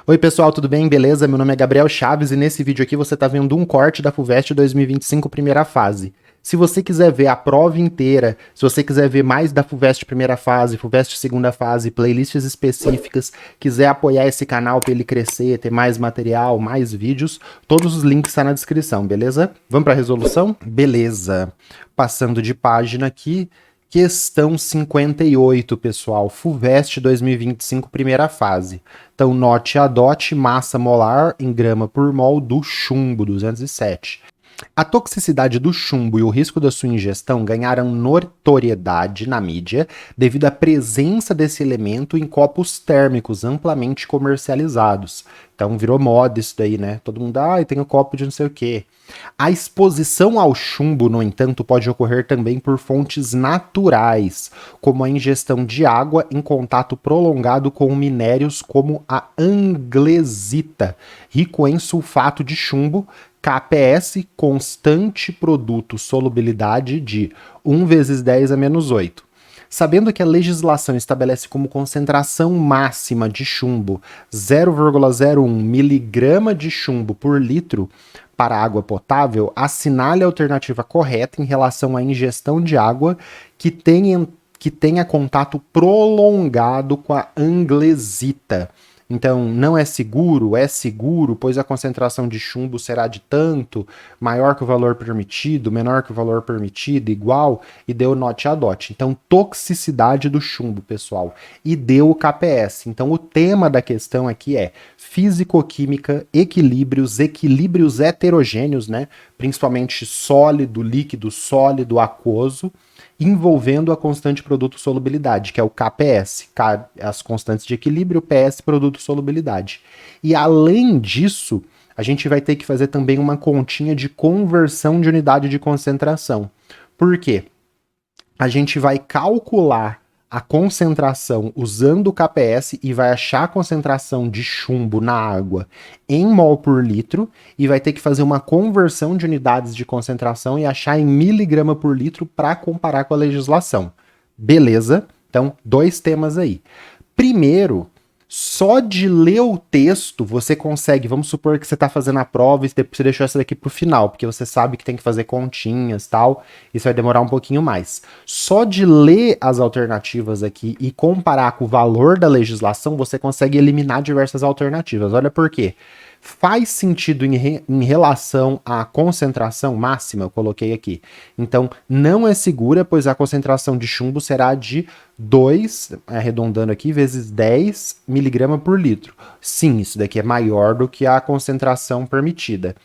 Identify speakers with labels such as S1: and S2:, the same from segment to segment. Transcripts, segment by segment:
S1: Oi pessoal, tudo bem? Beleza? Meu nome é Gabriel Chaves e nesse vídeo aqui você está vendo um corte da FUVEST 2025 primeira fase. Se você quiser ver a prova inteira, se você quiser ver mais da FUVEST primeira fase, FUVEST segunda fase, playlists específicas, quiser apoiar esse canal para ele crescer, ter mais material, mais vídeos, todos os links estão na descrição, beleza? Vamos para a resolução? Beleza. Passando de página aqui. Questão 58, pessoal. FUVEST 2025, primeira fase. Então, note a DOT, massa molar em grama por mol do chumbo, 207. A toxicidade do chumbo e o risco da sua ingestão ganharam notoriedade na mídia devido à presença desse elemento em copos térmicos amplamente comercializados. Então virou moda isso daí, né? Todo mundo, tem um copo de não sei o quê. A exposição ao chumbo, no entanto, pode ocorrer também por fontes naturais, como a ingestão de água em contato prolongado com minérios como a anglesita, rico em sulfato de chumbo, KPS, constante produto solubilidade de 1 vezes 10 a menos 8. Sabendo que a legislação estabelece como concentração máxima de chumbo 0,01 miligrama de chumbo por litro para água potável, assinale a alternativa correta em relação à ingestão de água que tenha contato prolongado com a anglesita. Então, não é seguro, pois a concentração de chumbo será de tanto, maior que o valor permitido, menor que o valor permitido, igual, e deu note a DOT. Então, toxicidade do chumbo, pessoal, e deu o KPS. Então, o tema da questão aqui é físico-química, equilíbrios heterogêneos, né? Principalmente sólido, líquido, sólido, aquoso, envolvendo a constante produto solubilidade, que é o KPS, as constantes de equilíbrio, PS, produto solubilidade. E além disso, a gente vai ter que fazer também uma continha de conversão de unidade de concentração. Por quê? A gente vai calcular a concentração usando o KPS e vai achar a concentração de chumbo na água em mol por litro e vai ter que fazer uma conversão de unidades de concentração e achar em miligrama por litro para comparar com a legislação. Beleza? Então, dois temas aí. Primeiro, só de ler o texto você consegue, vamos supor que você está fazendo a prova e você deixou essa daqui para o final, porque você sabe que tem que fazer continhas e tal, isso vai demorar um pouquinho mais. Só de ler as alternativas aqui e comparar com o valor da legislação, você consegue eliminar diversas alternativas. Olha por quê. Faz sentido em relação à concentração máxima, eu coloquei aqui. Então, não é segura, pois a concentração de chumbo será de 2, arredondando aqui, vezes 10 miligrama por litro. Sim, isso daqui é maior do que a concentração permitida.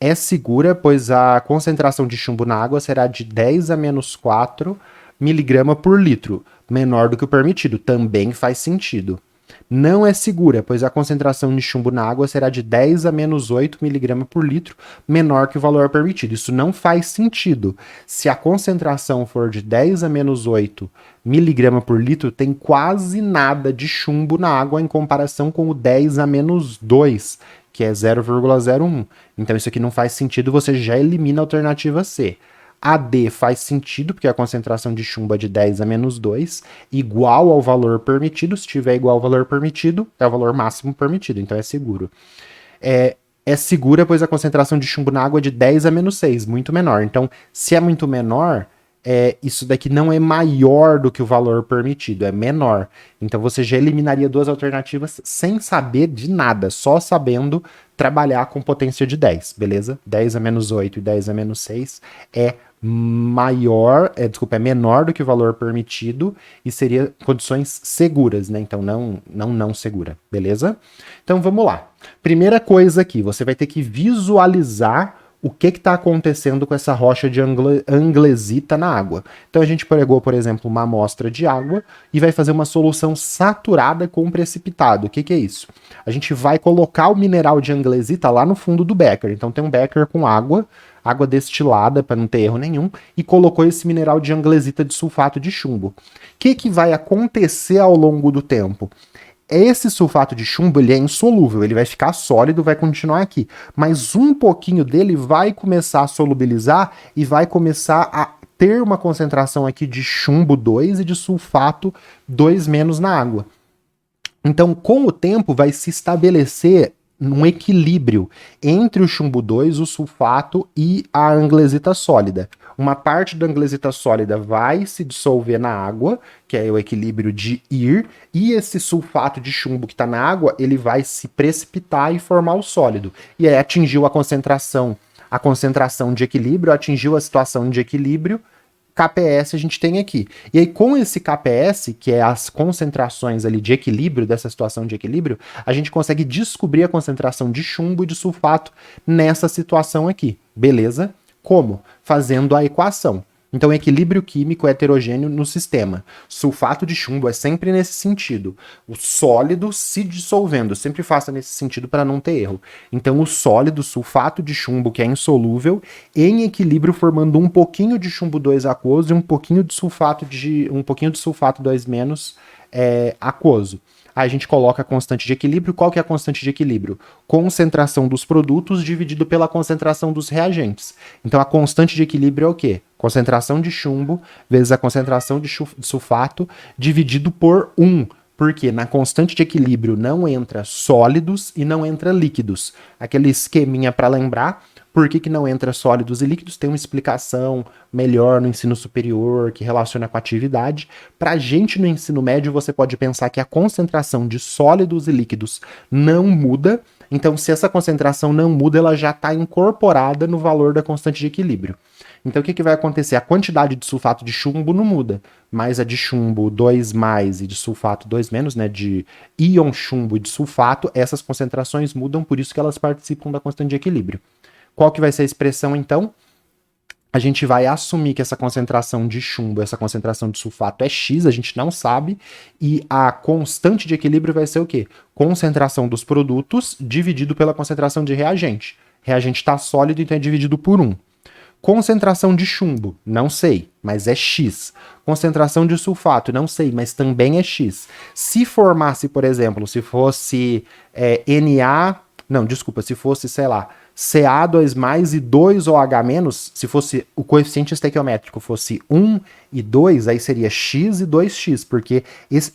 S1: É segura, pois a concentração de chumbo na água será de 10 a menos 4 miligrama por litro, menor do que o permitido. Também faz sentido. Não é segura, pois a concentração de chumbo na água será de 10 a menos 8 mg por litro, menor que o valor permitido. Isso não faz sentido. Se a concentração for de 10 a menos 8 mg por litro, tem quase nada de chumbo na água em comparação com o 10 a menos 2, que é 0,01. Então isso aqui não faz sentido, você já elimina a alternativa C. A D faz sentido, porque a concentração de chumbo é de 10 a menos 2, igual ao valor permitido. Se tiver igual ao valor permitido, é o valor máximo permitido, então é seguro. É segura, pois a concentração de chumbo na água é de 10 a menos 6, muito menor. Então, se é muito menor, isso daqui não é maior do que o valor permitido, é menor. Então, você já eliminaria duas alternativas sem saber de nada, só sabendo trabalhar com potência de 10, beleza? 10 a menos 8 e 10 a menos 6 é menor do que o valor permitido e seria condições seguras, né? Então não segura, beleza? Então vamos lá. Primeira coisa aqui, você vai ter que visualizar o que está acontecendo com essa rocha de anglesita na água. Então a gente pegou, por exemplo, uma amostra de água e vai fazer uma solução saturada com precipitado. O que é isso? A gente vai colocar o mineral de anglesita lá no fundo do becker. Então tem um becker com água destilada, para não ter erro nenhum, e colocou esse mineral de anglesita de sulfato de chumbo. O que vai acontecer ao longo do tempo? Esse sulfato de chumbo, ele é insolúvel, ele vai ficar sólido, vai continuar aqui, mas um pouquinho dele vai começar a solubilizar e vai começar a ter uma concentração aqui de chumbo 2 e de sulfato 2 menos na água. Então, com o tempo, vai se estabelecer um equilíbrio entre o chumbo 2, o sulfato e a anglesita sólida. Uma parte da anglesita sólida vai se dissolver na água, que é o equilíbrio de Ir, e esse sulfato de chumbo que está na água, ele vai se precipitar e formar o sólido. E aí atingiu a concentração de equilíbrio, atingiu a situação de equilíbrio, KPS a gente tem aqui. E aí, com esse KPS, que é as concentrações ali de equilíbrio, dessa situação de equilíbrio, a gente consegue descobrir a concentração de chumbo e de sulfato nessa situação aqui. Beleza? Como? Fazendo a equação. Então, equilíbrio químico heterogêneo no sistema. Sulfato de chumbo é sempre nesse sentido. O sólido se dissolvendo. Sempre faça nesse sentido para não ter erro. Então, o sólido, sulfato de chumbo, que é insolúvel, em equilíbrio formando um pouquinho de chumbo 2 aquoso e um pouquinho de sulfato 2 menos aquoso. Aí a gente coloca a constante de equilíbrio. Qual que é a constante de equilíbrio? Concentração dos produtos dividido pela concentração dos reagentes. Então a constante de equilíbrio é o quê? Concentração de chumbo vezes a concentração de sulfato dividido por 1. Porque na constante de equilíbrio não entra sólidos e não entra líquidos. Aquele esqueminha para lembrar. Por que não entra sólidos e líquidos? Tem uma explicação melhor no ensino superior, que relaciona com a atividade. Para a gente no ensino médio, você pode pensar que a concentração de sólidos e líquidos não muda. Então, se essa concentração não muda, ela já está incorporada no valor da constante de equilíbrio. Então, o que vai acontecer? A quantidade de sulfato de chumbo não muda, mas a de chumbo 2 mais e de sulfato 2 menos, né, de íon chumbo e de sulfato, essas concentrações mudam, por isso que elas participam da constante de equilíbrio. Qual que vai ser a expressão, então? A gente vai assumir que essa concentração de chumbo, essa concentração de sulfato é X, a gente não sabe, e a constante de equilíbrio vai ser o quê? Concentração dos produtos dividido pela concentração de reagente. Reagente está sólido, então é dividido por 1. Concentração de chumbo, não sei, mas é X. Concentração de sulfato, não sei, mas também é X. Se formasse, por exemplo, se fosse se fosse, sei lá, Ca2+, e 2OH-, se fosse o coeficiente estequiométrico fosse 1 e 2, aí seria X e 2X, porque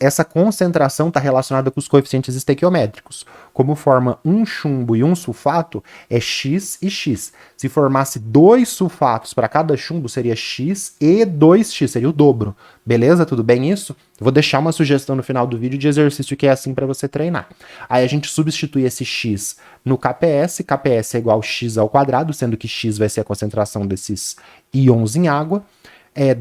S1: essa concentração está relacionada com os coeficientes estequiométricos. Como forma um chumbo e um sulfato, é X e X. Se formasse 2 sulfatos para cada chumbo, seria X e 2X, seria o dobro. Beleza? Tudo bem isso? Eu vou deixar uma sugestão no final do vídeo de exercício que é assim para você treinar. Aí a gente substitui esse X no KPS, KPS é igual a X ao quadrado, sendo que X vai ser a concentração desses íons em água.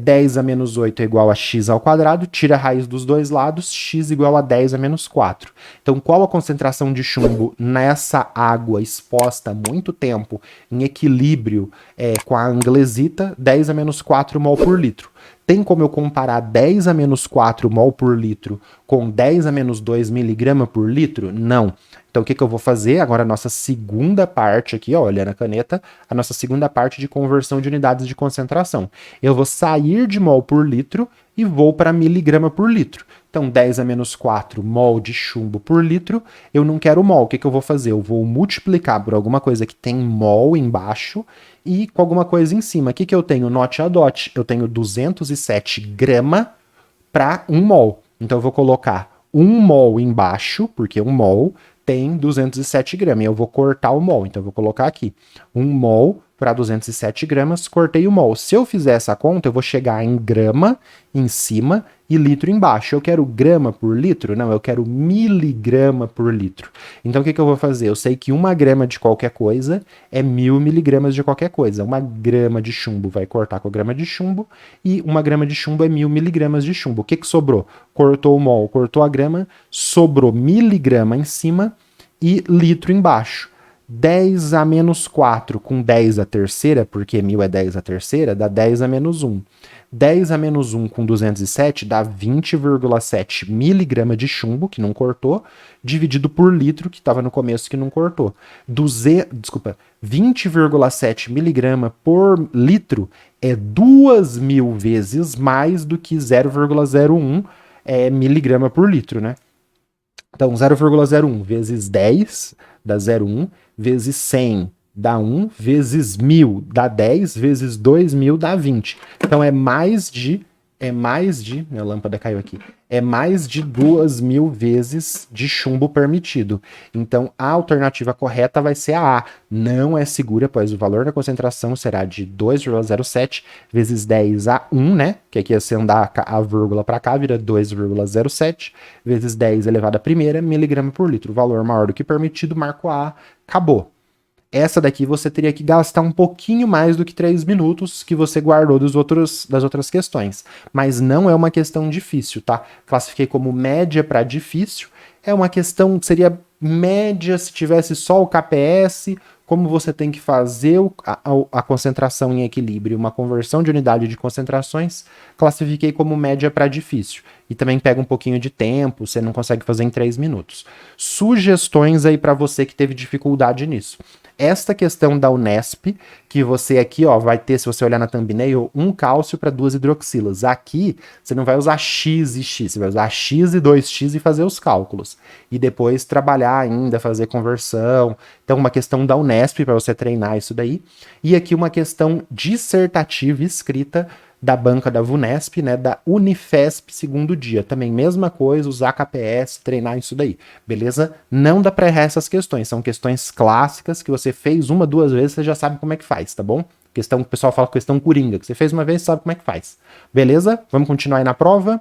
S1: 10 a menos 8 é igual a x ao quadrado, tira a raiz dos dois lados, x igual a 10 a menos 4. Então, qual a concentração de chumbo nessa água exposta há muito tempo, em equilíbrio com a anglesita? 10 a menos 4 mol por litro. Tem como eu comparar 10 a menos 4 mol por litro com 10 a menos 2 miligrama por litro? Não. Então, o que eu vou fazer? Agora, a nossa segunda parte aqui, ó, olhando a caneta, a nossa segunda parte de conversão de unidades de concentração. Eu vou sair de mol por litro e vou para miligrama por litro. Então, 10 a menos 4 mol de chumbo por litro, eu não quero mol. O que eu vou fazer? Eu vou multiplicar por alguma coisa que tem mol embaixo e com alguma coisa em cima. O que eu tenho? Note a dot. Eu tenho 207 grama para 1 mol. Então, eu vou colocar 1 mol embaixo, porque 1 mol tem 207 gramas. Eu vou cortar o mol, então eu vou colocar aqui 1 mol para 207 gramas, cortei o mol. Se eu fizer essa conta, eu vou chegar em grama em cima e litro embaixo. Eu quero grama por litro? Não, eu quero miligrama por litro. Então o que eu vou fazer? Eu sei que 1 grama de qualquer coisa é 1000 miligramas de qualquer coisa. 1 grama de chumbo vai cortar com a grama de chumbo e 1 grama de chumbo é 1000 miligramas de chumbo. O que sobrou? Cortou o mol, cortou a grama, sobrou miligrama em cima e litro embaixo. 10 a menos 4 com 10 a terceira, porque 1000 é 10 a terceira, dá 10 a menos 1. 10 a menos 1 com 207 dá 20,7 miligrama de chumbo, que não cortou, dividido por litro, que estava no começo, que não cortou. 20,7 miligrama por litro é 2.000 vezes mais do que 0,01 miligrama por litro, né? Então, 0,01 vezes 10 dá 0,1, vezes 100 dá 1, vezes 1000 dá 10, vezes 2000 dá 20. Então, é mais de é mais de, minha lâmpada caiu aqui, é mais de 2.000 vezes de chumbo permitido. Então, a alternativa correta vai ser a A. Não é segura, pois o valor da concentração será de 2,07 vezes 10 a 1, né? Que aqui é se andar a vírgula para cá, vira 2,07 vezes 10 elevado à primeira miligrama por litro. O valor maior do que permitido, marco A, acabou. Essa daqui você teria que gastar um pouquinho mais do que 3 minutos que você guardou das outras questões. Mas não é uma questão difícil, tá? Classifiquei como média para difícil. É uma questão que seria média se tivesse só o KPS, como você tem que fazer a concentração em equilíbrio, uma conversão de unidade de concentrações, classifiquei como média para difícil. E também pega um pouquinho de tempo, você não consegue fazer em 3 minutos. Sugestões aí para você que teve dificuldade nisso. Esta questão da Unesp, que você aqui, ó, vai ter, se você olhar na thumbnail, um cálcio para 2 hidroxilas. Aqui, você não vai usar X e X, você vai usar X e 2X e fazer os cálculos. E depois trabalhar ainda, fazer conversão. Então, uma questão da Unesp para você treinar isso daí. E aqui uma questão dissertativa escrita da banca da VUNESP, né, da Unifesp segundo dia. Também mesma coisa, usar KPS, treinar isso daí, beleza? Não dá pra errar essas questões, são questões clássicas que você fez uma, 2 vezes, você já sabe como é que faz, tá bom? Questão que o pessoal fala questão coringa, que você fez uma vez, sabe como é que faz. Beleza? Vamos continuar aí na prova?